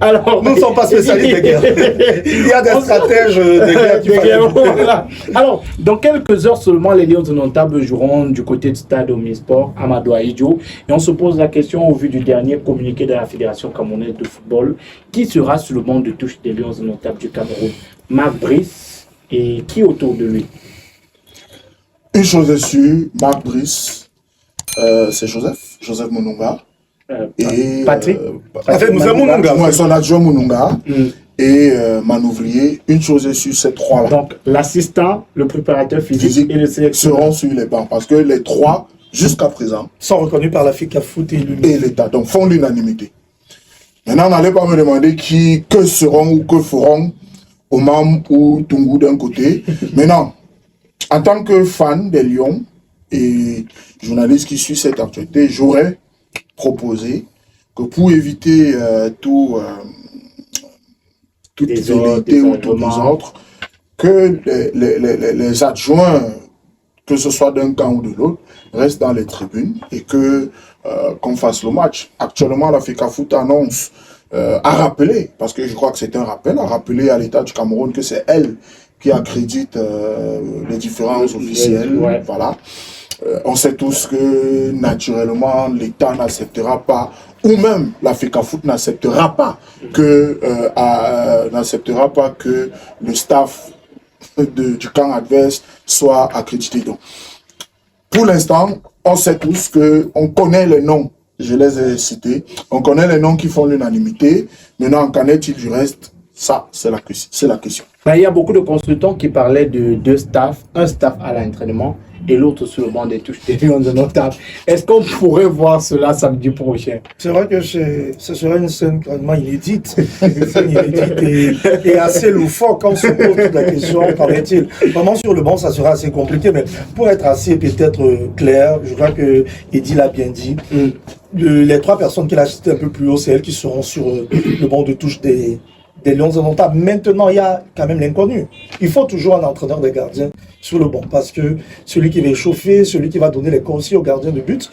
Alors, nous ne sommes pas spécialistes de guerre. Il y a des stratèges de guerre qui voilà. Alors, dans quelques heures seulement, les Lions indomptables joueront du côté du stade Omnisport, Amadou Ahidjo. Et on se pose la question, au vu du dernier communiqué de la Fédération camerounaise de football, qui sera sur le banc de touche des Lions indomptables du Cameroun? Marc Brice et qui autour de lui? Une chose est sûre, Marc Brice, c'est Joseph Mounonga. Et Patrick Mounonga. Moi, son adjoint Mounonga. Et Manouvrier. Une chose est sûre, ces trois-là. Donc, l'assistant, le préparateur physique et le sélectionneur seront sur les bancs. Parce que les trois, jusqu'à présent, sont reconnus par la FECAFOOT et l'État. Donc, font l'unanimité. Maintenant, n'allez pas me demander que seront ou que feront Omam ou Tungu d'un côté. Maintenant, en tant que fan des Lions et journaliste qui suit cette actualité, j'aurais proposé que pour éviter toute velléité ou tout désordre, que les adjoints, que ce soit d'un camp ou de l'autre, restent dans les tribunes et qu'on fasse le match. Actuellement, la FECAFOOT annonce a rappelé, parce que je crois que c'est un rappel, a rappelé à l'État du Cameroun que c'est elle qui accrédite les différents officiels. Ouais. Voilà. On sait tous que naturellement l'État n'acceptera pas, ou même la FECAFOOT n'acceptera pas que le staff du camp adverse soit accrédité. Donc, pour l'instant, on sait tous qu'on connaît les noms. Je les ai cités. On connaît les noms qui font l'unanimité. Maintenant, qu'en est-il du reste? Ça, c'est la question. Ben, il y a beaucoup de consultants qui parlaient de deux staffs, un staff à l'entraînement et l'autre sur le banc des touches des Lions indomptables. Est-ce qu'on pourrait voir cela samedi prochain? C'est vrai que ce serait une scène vraiment inédite, et assez loufoque quand on se pose toute la question, qu'en est-il? Vraiment sur le banc, ça sera assez compliqué, mais pour être assez peut-être clair, je crois que Eddy l'a bien dit. Les trois personnes qu'il a citées un peu plus haut, c'est elles qui seront sur le banc de touche des Lions indomptables. Maintenant, il y a quand même l'inconnu. Il faut toujours un entraîneur des gardiens sur le banc, parce que celui qui va échauffer, celui qui va donner les consignes aux gardiens de but.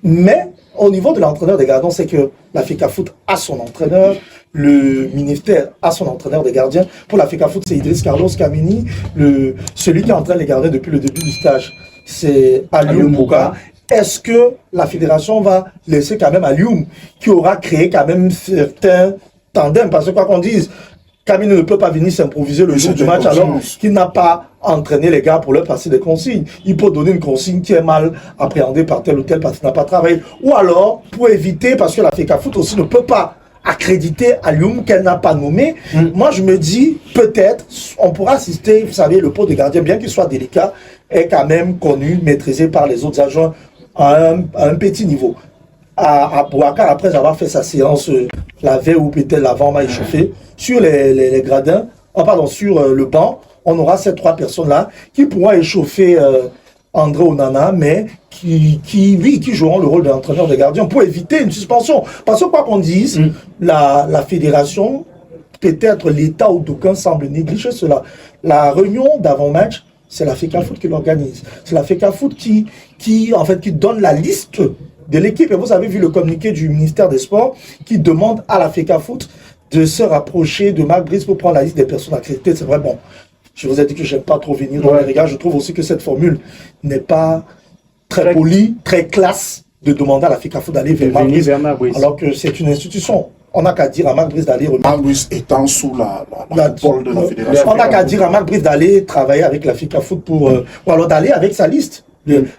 Mais au niveau de l'entraîneur des gardiens, c'est que la FECAFOOT a son entraîneur, le ministère a son entraîneur des gardiens. Pour la FECAFOOT, c'est Idriss Carlos Kamini, celui qui entraîne les gardiens depuis le début du stage, c'est Alioum Bouka. Est-ce que la fédération va laisser quand même Alioum, qui aura créé quand même certains tandem, parce que quoi qu'on dise, Camille ne peut pas venir s'improviser le jour du match alors qu'il n'a pas entraîné les gars pour leur passer des consignes. Il peut donner une consigne qui est mal appréhendée par tel ou tel parce qu'il n'a pas travaillé. Ou alors, pour éviter, parce que la FECAFOOT aussi ne peut pas accréditer Alioum qu'elle n'a pas nommé, moi je me dis, peut-être, on pourra assister, vous savez, le poste de gardien, bien qu'il soit délicat, est quand même connu, maîtrisé par les autres agents à un petit niveau. À Bouakar, après avoir fait sa séance la veille ou peut-être l'avant, on m'a échauffé, sur les gradins, sur le banc, on aura ces trois personnes-là qui pourront échauffer André Onana, mais qui joueront le rôle de l'entraîneur des gardiens pour éviter une suspension. Parce que quoi qu'on dise, la fédération, peut-être l'État ou d'aucuns semblent négliger cela. La réunion d'avant-match, c'est la FECAFOOT qui l'organise. C'est la FECAFOOT qui donne la liste de l'équipe. Et vous avez vu le communiqué du ministère des Sports qui demande à la FECAFOOT de se rapprocher de Marc Brice pour prendre la liste des personnes accréditées. C'est vrai, bon, je vous ai dit que je n'aime pas trop venir dans les regards. Je trouve aussi que cette formule n'est pas très polie, très classe de demander à la FECAFOOT d'aller vers Marc Brice, alors que c'est une institution. On n'a qu'à dire à Marc Brice d'aller... Marc Brice étant sous la coupole de la fédération. On n'a qu'à dire à Marc Brice d'aller travailler avec la FECAFOOT ou alors d'aller avec sa liste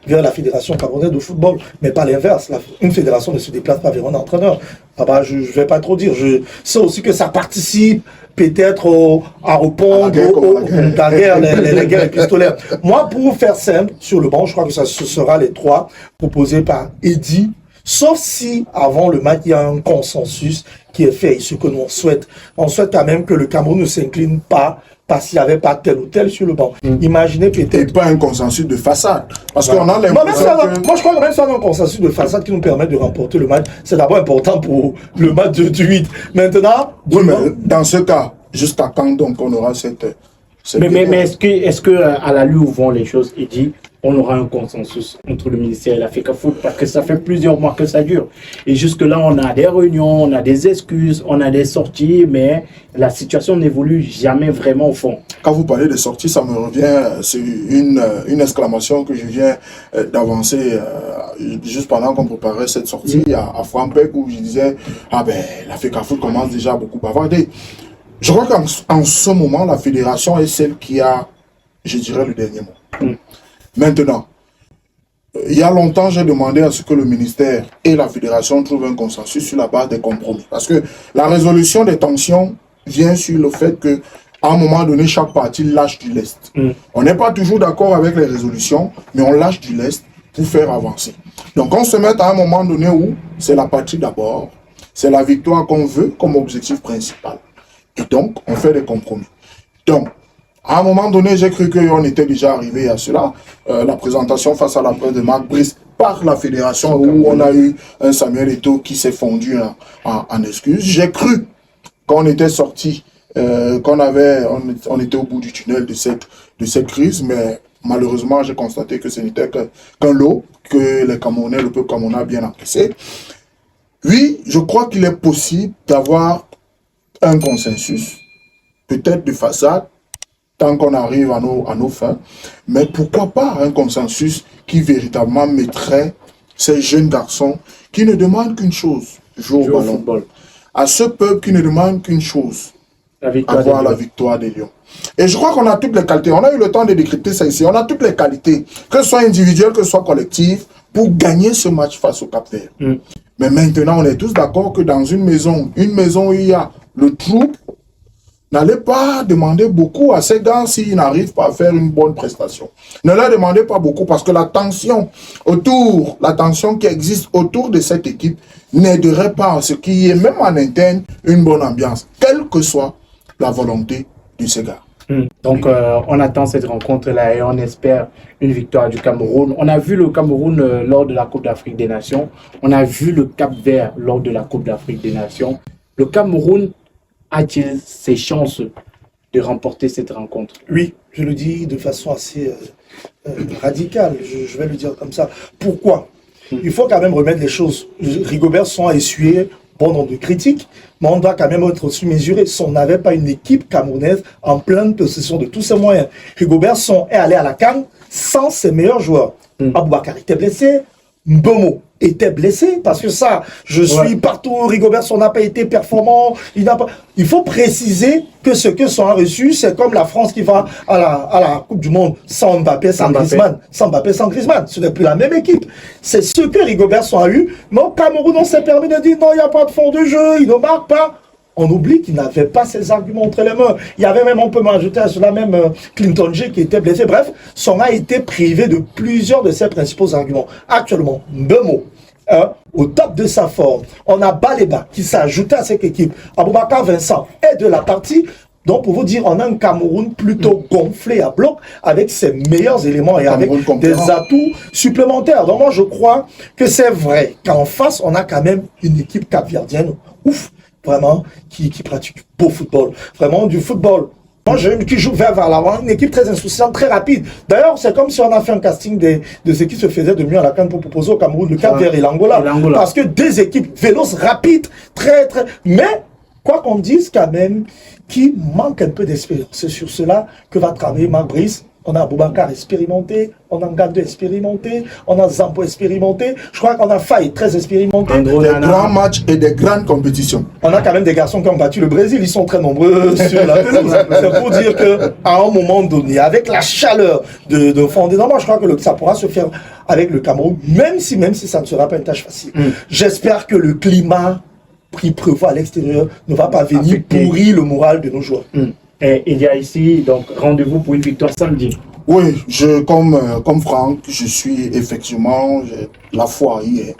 vers la fédération camerounaise de football, mais pas l'inverse. Une fédération ne se déplace pas vers un entraîneur. Je ne vais pas trop dire. Je sais aussi que ça participe peut-être à répondre aux guerres, les guerres épistolaires. Moi, pour faire simple, sur le banc, je crois que ce sera les trois proposés par Eddy, sauf si, avant le match, il y a un consensus qui est fait, ce que nous souhaite. On souhaite quand même que le Cameroun ne s'incline pas parce qu'il n'y avait pas tel ou tel sur le banc. Imaginez peut-être... Et pas un consensus de façade. Parce qu'on a l'impression que... Moi, je crois que même si on a un consensus de façade qui nous permet de remporter le match, c'est d'abord important pour le match du 8. Maintenant... Oui, mais dans ce cas, jusqu'à quand donc on aura cette mais est-ce que à la lui où vont les choses, il dit, on aura un consensus entre le ministère et la FECAFOOT parce que ça fait plusieurs mois que ça dure. Et jusque-là, on a des réunions, on a des excuses, on a des sorties, mais la situation n'évolue jamais vraiment au fond. Quand vous parlez de sorties, ça me revient, c'est une exclamation que je viens d'avancer juste pendant qu'on préparait cette sortie à Frampec où je disais « Ah ben, la FECAFOOT commence déjà à beaucoup bavarder ». Je crois qu'en ce moment, la fédération est celle qui a, je dirais, le dernier mot. Maintenant, il y a longtemps, j'ai demandé à ce que le ministère et la fédération trouvent un consensus sur la base des compromis. Parce que la résolution des tensions vient sur le fait que à un moment donné, chaque partie lâche du lest. On n'est pas toujours d'accord avec les résolutions, mais on lâche du lest pour faire avancer. Donc, on se met à un moment donné où c'est la partie d'abord, c'est la victoire qu'on veut comme objectif principal. Et donc, on fait des compromis. Donc, à un moment donné, j'ai cru qu'on était déjà arrivé à cela. La présentation face à la presse de Marc Brice par la fédération où on a eu un Samuel Eto'o qui s'est fondu en excuses. J'ai cru qu'on était sorti, on était au bout du tunnel de cette crise, mais malheureusement, j'ai constaté que ce n'était qu'un lot que les Camerounais, le peuple camerounais a bien apprécié. Oui, je crois qu'il est possible d'avoir un consensus, peut-être de façade, tant qu'on arrive à nos fins, mais pourquoi pas un consensus qui véritablement mettrait ces jeunes garçons qui ne demandent qu'une chose, jouer au ballon, à ce peuple qui ne demande qu'une chose, avoir la victoire des Lions. Et je crois qu'on a toutes les qualités, on a eu le temps de décrypter ça ici, on a toutes les qualités, que ce soit individuelles, que ce soit collectives, pour gagner ce match face au Cap-Vert. Mais maintenant, on est tous d'accord que dans une maison où il y a le trouble, n'allez pas demander beaucoup à ces gars s'ils n'arrivent pas à faire une bonne prestation. Ne leur demandez pas beaucoup parce que la tension qui existe autour de cette équipe n'aiderait pas à ce qu'il y ait même en interne une bonne ambiance, quelle que soit la volonté de ces gars. Donc, on attend cette rencontre-là et on espère une victoire du Cameroun. On a vu le Cameroun lors de la Coupe d'Afrique des Nations. On a vu le Cap-Vert lors de la Coupe d'Afrique des Nations. Le Cameroun a-t-il ses chances de remporter cette rencontre? Oui, je le dis de façon assez radicale, je vais le dire comme ça. Pourquoi? Il faut quand même remettre les choses. Rigobert Song a essuyé bon nombre de critiques, mais on doit quand même être aussi mesuré. Si on n'avait pas une équipe camerounaise en pleine possession de tous ses moyens, Rigobert Song est allé à la CAN sans ses meilleurs joueurs. Aboubakar était blessé, Mbeumo était blessé, parce que ça, je suis partout, Rigobert Song n'a pas été performant, il faut préciser que ce que Song a reçu, c'est comme la France qui va à la Coupe du Monde sans Mbappé, sans Griezmann, sans Mbappé, sans Griezmann, ce n'est plus la même équipe. C'est ce que Rigobert Song a eu, mais au Cameroun, on s'est permis de dire non, il n'y a pas de fond de jeu, il ne marque pas. On oublie qu'il n'avait pas ses arguments entre les mains. Il y avait même, on peut m'ajouter à cela même Clinton G qui était blessé. Bref, Song a été privé de plusieurs de ses principaux arguments. Actuellement, Mbeumo, au top de sa forme. On a Baleba qui s'est ajouté à cette équipe. Aboubakar Vincent est de la partie. Donc, pour vous dire, on a un Cameroun plutôt gonflé à bloc avec ses meilleurs éléments et avec des atouts supplémentaires. Donc, moi, je crois que c'est vrai qu'en face, on a quand même une équipe capverdienne. Ouf! Vraiment, qui pratique du beau football. Vraiment, du football. Moi, j'ai une qui joue vers l'avant, une équipe très insouciante, très rapide. D'ailleurs, c'est comme si on a fait un casting de ce qui se faisait de mieux à la CAN pour proposer au Cameroun, le Cap-Vert et l'Angola. Parce que des équipes véloces, rapides, très... Mais, quoi qu'on dise quand même, qui manque un peu d'expérience. C'est sur cela que va travailler Marc Brice. On a Aboubakar expérimenté, on a Ngandou expérimenté, on a Zambo expérimenté. Je crois qu'on a Faye très expérimenté. Des grands matchs et des grandes compétitions. On a quand même des garçons qui ont battu le Brésil, ils sont très nombreux sur la pelouse. C'est pour dire qu'à un moment donné, avec la chaleur de fond des normes, je crois que ça pourra se faire avec le Cameroun, même si ça ne sera pas une tâche facile. J'espère que le climat qui prévoit à l'extérieur ne va pas venir pourrir le moral de nos joueurs. Et il y a ici, donc, rendez-vous pour une victoire samedi. Oui, comme Franck, je suis effectivement la foi hier.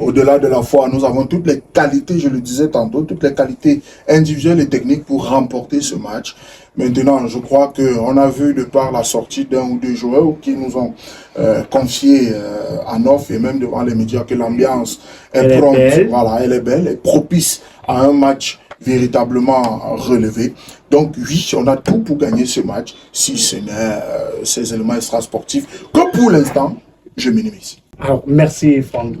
Au-delà de la foi, nous avons toutes les qualités, je le disais tantôt, toutes les qualités individuelles et techniques pour remporter ce match. Maintenant, je crois qu'on a vu de par la sortie d'un ou deux joueurs qui nous ont confié en off et même devant les médias que l'ambiance est prompte, voilà, elle est belle, est propice à un match véritablement relevé. Donc oui, on a tout pour gagner ce match, si ce n'est ces éléments extrasportifs que pour l'instant, je minimise. Alors, merci Franck.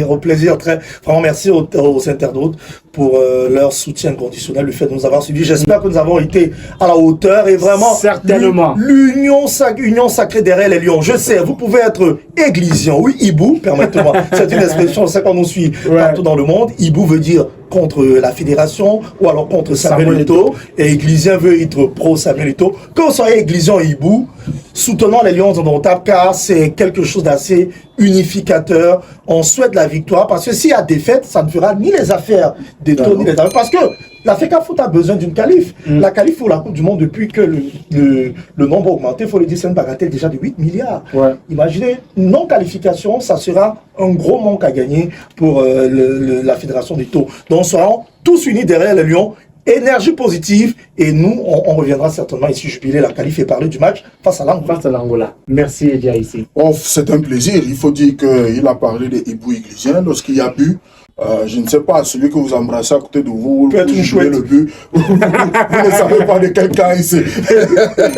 Au plaisir, vraiment merci aux internautes pour leur soutien inconditionnel, le fait de nous avoir suivis. J'espère que nous avons été à la hauteur et vraiment certainement l'union sacrée derrière les lions. Je sais, vous pouvez être Églisian, oui, Ibou, permettez-moi, c'est une expression, c'est qu'on nous suit partout dans le monde. Ibou veut dire contre la fédération ou alors contre Samuel Eto'o, et Églisian veut être pro Samuel Eto'o. Que vous soyez Églisian et Ibou, soutenons les Lions indomptables car c'est quelque chose d'assez unificateur. On souhaite la victoire parce que s'il y a défaite, ça ne fera ni les affaires d'Eto'o ni les affaires. Parce que la FECAFOOT a besoin d'une qualif. La qualif pour la Coupe du Monde, depuis que le nombre a augmenté, il faut le dire, c'est une bagatelle déjà de 8 milliards. Imaginez, non-qualification, ça sera un gros manque à gagner pour la fédération d'Eto'o. Donc, nous serons tous unis derrière les Lions. Énergie positive, et nous, on reviendra certainement ici jubiler la qualif et parler du match face à l'Angola. Merci, Edia, ici. Oh, c'est un plaisir. Il faut dire qu'il a parlé de Ibou Églisian lorsqu'il y a bu. Je ne sais pas, celui que vous embrassez à côté de vous, vous jouez le but, vous ne savez pas de quel cas ici.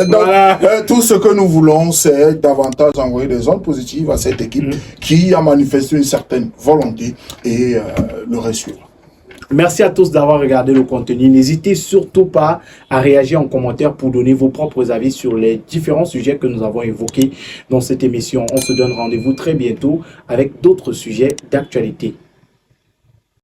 Donc, tout ce que nous voulons, c'est davantage envoyer des ondes positives à cette équipe qui a manifesté une certaine volonté et le reste suivra. Merci à tous d'avoir regardé le contenu. N'hésitez surtout pas à réagir en commentaire pour donner vos propres avis sur les différents sujets que nous avons évoqués dans cette émission. On se donne rendez-vous très bientôt avec d'autres sujets d'actualité.